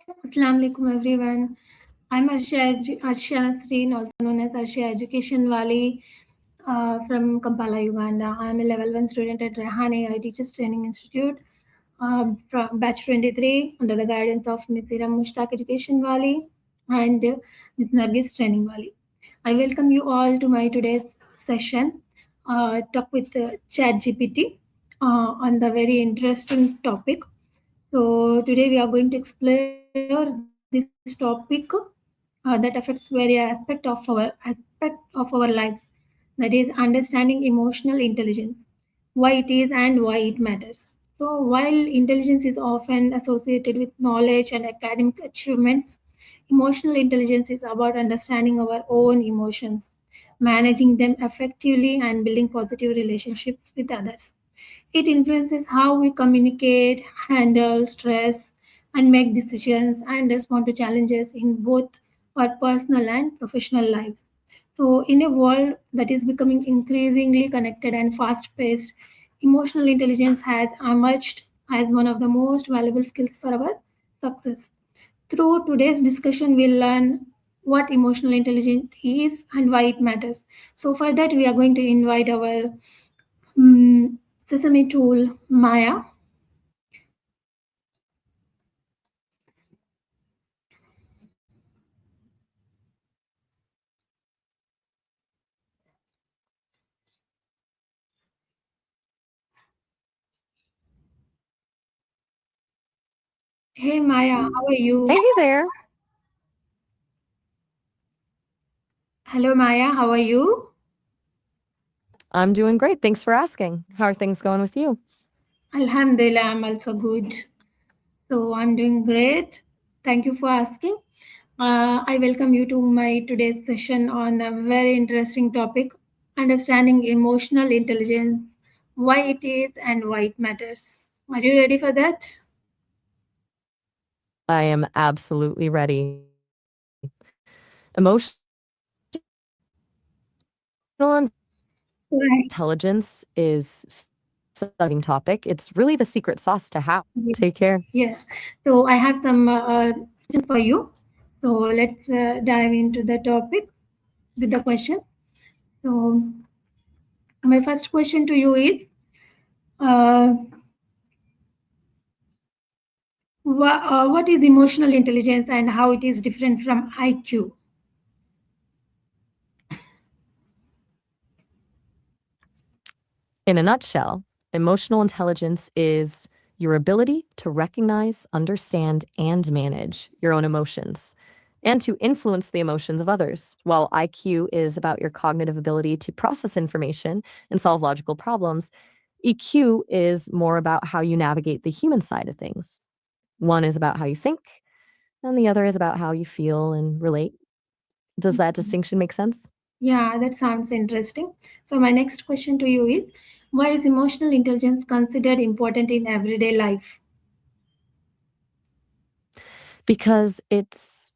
Assalamu alaikum everyone. I'm Arshia Nasreen, also known as Arshia Education Valley from Kampala, Uganda. I'm a level 1 student at RAITI AI Teachers Training Institute from batch 23 under the guidance of Ms. Iram Mushtaq Education Valley and Ms. Nargis Training Valley. I welcome you all to my today's session, talk with ChatGPT on the very interesting topic. So today we are going to explore this topic that affects various aspect of our lives. That is understanding emotional intelligence, why it is and why it matters. So while intelligence is often associated with knowledge and academic achievements, emotional intelligence is about understanding our own emotions, managing them effectively, and building positive relationships with others. It influences how we communicate, handle stress, and make decisions and respond to challenges in both our personal and professional lives. So, in a world that is becoming increasingly connected and fast paced, emotional intelligence has emerged as one of the most valuable skills for our success. Through today's discussion, we'll learn what emotional intelligence is and why it matters. So, for that, we are going to invite our Sesame Tool Maya. Hey Maya, how are you? Hey there. Hello Maya, how are you? I'm doing great. Thanks for asking. How are things going with you? Alhamdulillah, I'm also good. So I'm doing great. Thank you for asking. I welcome you to my today's session on a very interesting topic, understanding emotional intelligence, why it is and why it matters. Are you ready for that? I am absolutely ready. Emotional Right. intelligence is exciting topic. It's really the secret sauce to have. Yes. Take care. Yes. So I have some questions for you. So let's dive into the topic with the question. So my first question to you is, uh, what is emotional intelligence and how it is different from IQ? In a nutshell, emotional intelligence is your ability to recognize, understand, and manage your own emotions and to influence the emotions of others, while IQ is about your cognitive ability to process information and solve logical problems. EQ is more about how you navigate the human side of things. One is about how you think, and the other is about how you feel and relate. Does that distinction make sense? Yeah, that sounds interesting. So my next question to you is, why is emotional intelligence considered important in everyday life? Because it's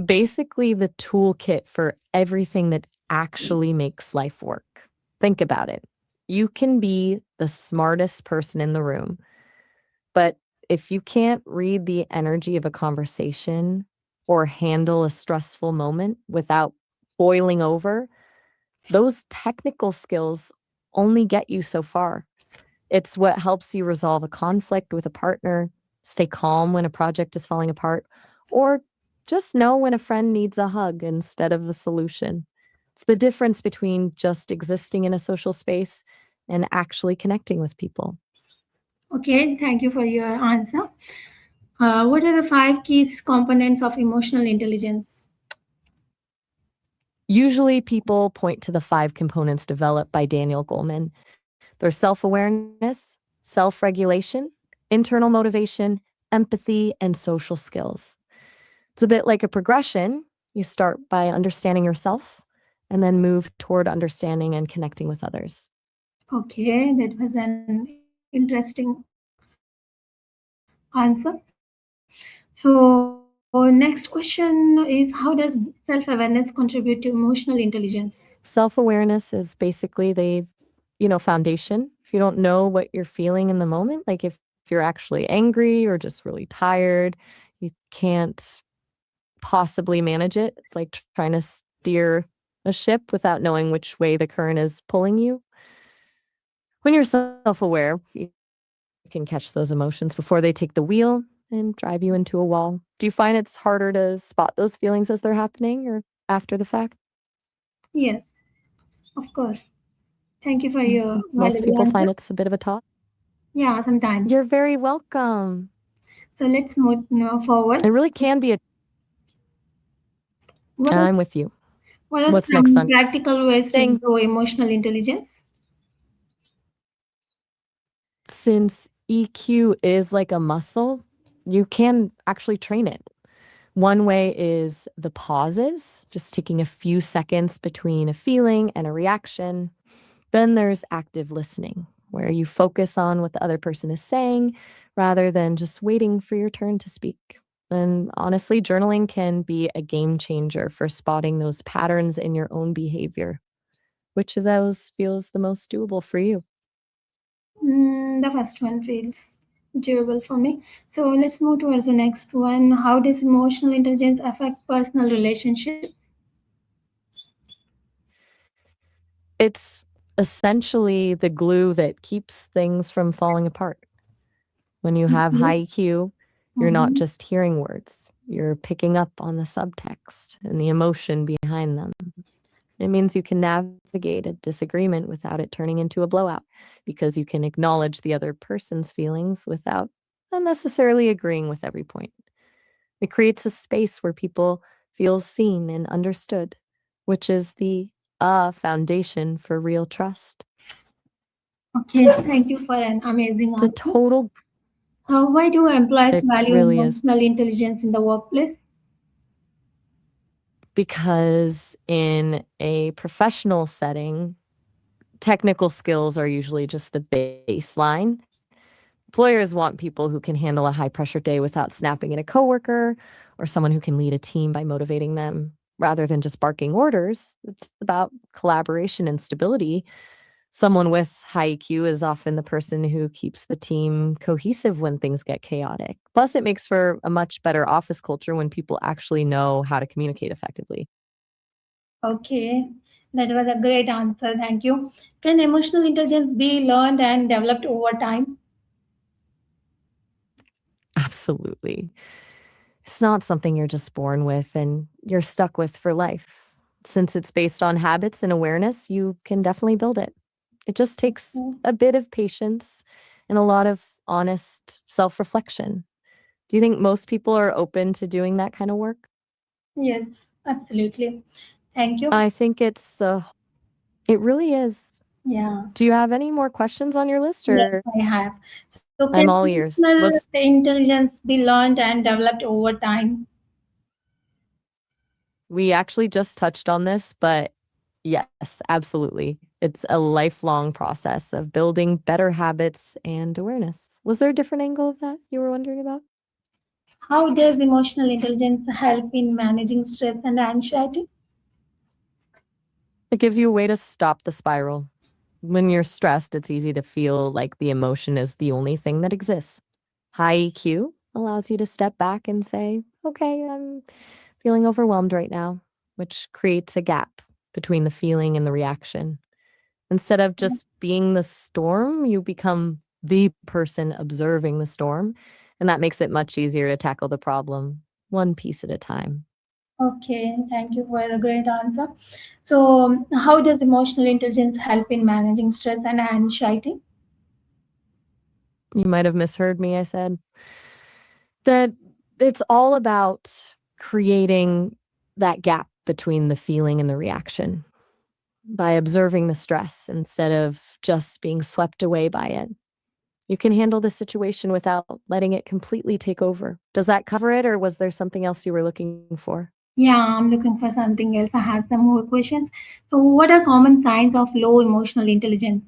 basically the toolkit for everything that actually makes life work. Think about it. You can be the smartest person in the room, but if you can't read the energy of a conversation or handle a stressful moment without boiling over, those technical skills only get you so far. It's what helps you resolve a conflict with a partner, stay calm when a project is falling apart, or just know when a friend needs a hug instead of a solution. It's the difference between just existing in a social space and actually connecting with people. Okay, thank you for your answer. What are the five key components of emotional intelligence? Usually, people point to the five components developed by Daniel Goleman. There's self awareness, self regulation, internal motivation, empathy, and social skills. It's a bit like a progression. You start by understanding yourself and then move toward understanding and connecting with others. Okay, that was an interesting answer. So, next question is, how does self awareness contribute to emotional intelligence? Self awareness is basically the foundation. If you don't know what you're feeling in the moment, like if you're actually angry or just really tired, You can't possibly manage it. It's like trying to steer a ship without knowing which way the current is pulling you. When you're self-aware, you can catch those emotions before they take the wheel and drive you into a wall. Do you find it's harder to spot those feelings as they're happening or after the fact? Yes, of course. Thank you for your Most valuable people answer. find it's a bit of a toss. Yeah, You're sometimes. very welcome. So let's move now forward. It really can be a What are, I'm with you. what are What's next some on practical ways to thing? improve emotional intelligence? Since EQ is like a muscle, you can actually train it. One way is the pauses, just taking a few seconds between a feeling and a reaction. Then there's active listening, where you focus on what the other person is saying rather than just waiting for your turn to speak. And honestly, journaling can be a game changer for spotting those patterns in your own behavior. Which of those feels the most doable for you? The first one feels doable for me. So let's move towards the next one. How does emotional intelligence affect personal relationships? It's essentially the glue that keeps things from falling apart. When you have Okay. high EQ, you're not Mhm. just hearing words, you're picking up on the subtext and the emotion behind them. It means you can navigate a disagreement without it turning into a blowout because you can acknowledge the other person's feelings without unnecessarily agreeing with every point. It creates a space where people feel seen and understood, which is the foundation for real trust. Okay, thank you for an amazing It's a answer. total, Why do employees it value really is. emotional intelligence in the workplace? Because in a professional setting, technical skills are usually just the baseline. Employers want people who can handle a high pressure day without snapping at a coworker or someone who can lead a team by motivating them rather than just barking orders. It's about collaboration and stability. Someone with high EQ is often the person who keeps the team cohesive when things get chaotic. Plus, it makes for a much better office culture when people actually know how to communicate effectively. Okay, that was a great answer. Thank you. Can emotional intelligence be learned and developed over time? Absolutely. It's not something you're just born with and you're stuck with for life. Since it's based on habits and awareness, you can definitely build it. It just takes Mm. a bit of patience and a lot of honest self reflection. Do you think most people are open to doing that kind of work? Yes, absolutely. Thank you. I think it really is. Yeah. Do you have any more questions on your list Yes, or I have. So, I'm can all ears? emotional What's intelligence be learned and developed over time? We actually just touched on this, but yes, absolutely. It's a lifelong process of building better habits and awareness. Was there a different angle of that you were wondering about? How does emotional intelligence help in managing stress and anxiety? It gives you a way to stop the spiral. When you're stressed, it's easy to feel like the emotion is the only thing that exists. High EQ allows you to step back and say, okay, I'm feeling overwhelmed right now, which creates a gap between the feeling and the reaction. Instead of just being the storm, you become the person observing the storm, and that makes it much easier to tackle the problem one piece at a time. Okay, thank you for a great answer. So, how does emotional intelligence help in managing stress and anxiety? You might have misheard me, I said that it's all about creating that gap between the feeling and the reaction by observing the stress instead of just being swept away by it. You can handle the situation without letting it completely take over. Does that cover it, or was there something else you were looking for? Yeah, I'm looking for something else. I have some more questions. So, what are common signs of low emotional intelligence?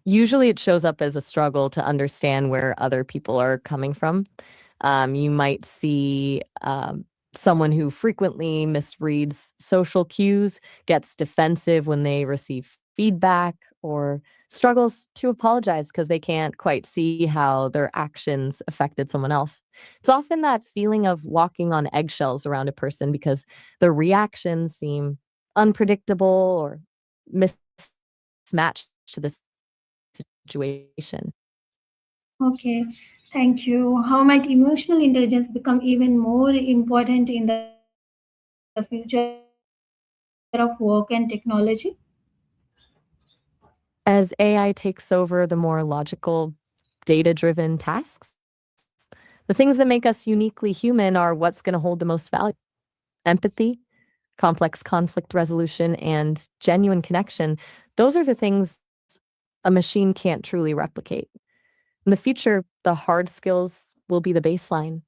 Usually it shows up as a struggle to understand where other people are coming from. You might see someone who frequently misreads social cues, gets defensive when they receive feedback, or struggles to apologize because they can't quite see how their actions affected someone else. It's often that feeling of walking on eggshells around a person because their reactions seem unpredictable or mismatched to the situation. Okay, thank you. How might emotional intelligence become even more important in the future of work and technology? As AI takes over the more logical, data driven tasks, the things that make us uniquely human are what's going to hold the most value. Empathy, complex conflict resolution, and genuine connection, those are the things a machine can't truly replicate. In the future, the hard skills will be the baseline,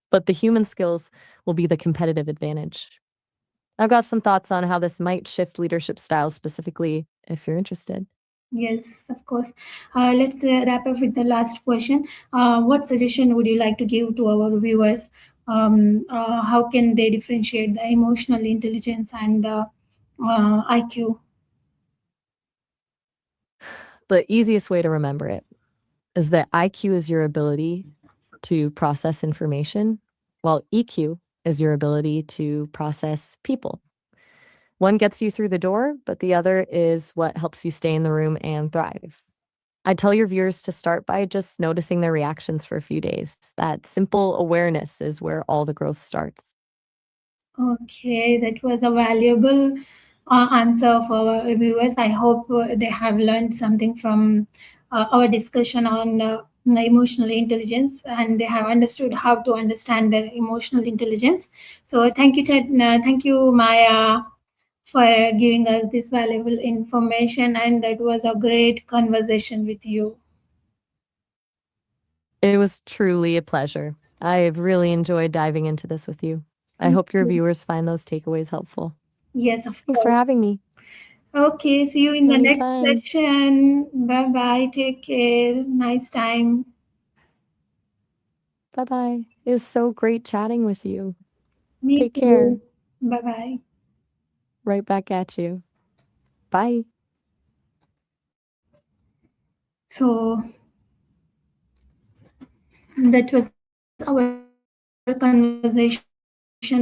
but the human skills will be the competitive advantage. I've got some thoughts on how this might shift leadership styles specifically, if you're interested. Yes, of course. Let's wrap up with the last question. What suggestion would you like to give to our viewers? How can they differentiate the emotional intelligence and the IQ? The easiest way to remember it is that IQ is your ability to process information, while EQ is your ability to process people. One gets you through the door, but the other is what helps you stay in the room and thrive. I tell your viewers to start by just noticing their reactions for a few days. That simple awareness is where all the growth starts. Okay, that was a valuable answer for our viewers. I hope they have learned something from our discussion on emotional intelligence, and they have understood how to understand their emotional intelligence. So, thank you, thank you, Maya, for giving us this valuable information, and that was a great conversation with you. It was truly a pleasure. I've really enjoyed diving into this with you. I hope your viewers find those takeaways helpful. Yes, of Thanks for course. having me. Okay, see you in the next Anytime. session. Bye bye. Take care. Nice time. Bye bye. It was so great chatting with you. Me Take care. too. Bye bye. Right back at you. Bye. So that was our conversation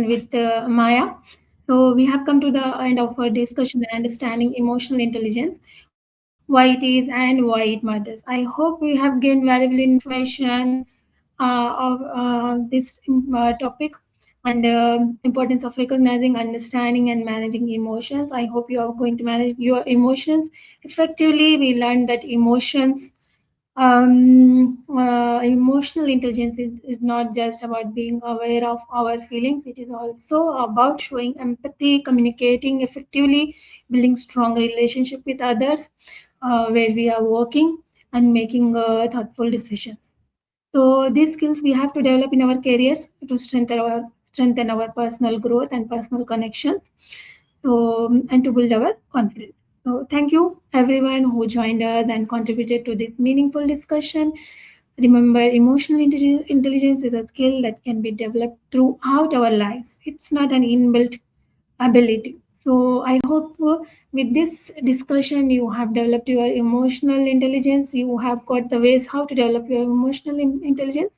with Maya. So we have come to the end of our discussion and understanding emotional intelligence, why it is and why it matters. I hope we have gained valuable information of this topic and importance of recognizing, understanding, and managing emotions. I hope you are going to manage your emotions effectively. We learned that emotional intelligence is not just about being aware of our feelings. It is also about showing empathy, communicating effectively, building strong relationship with others where we are working, and making thoughtful decisions. So these skills we have to develop in our careers to strengthen our personal growth and personal connections. So and to build our confidence. So thank you everyone who joined us and contributed to this meaningful discussion. Remember, emotional intelligence is a skill that can be developed throughout our lives. It's not an inbuilt ability. So I hope with this discussion you have developed your emotional intelligence. You have got the ways how to develop your emotional intelligence.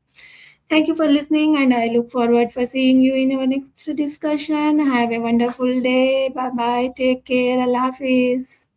Thank you for listening, and I look forward for seeing you in our next discussion. Have a wonderful day. Bye bye. Take care. Allah Hafiz.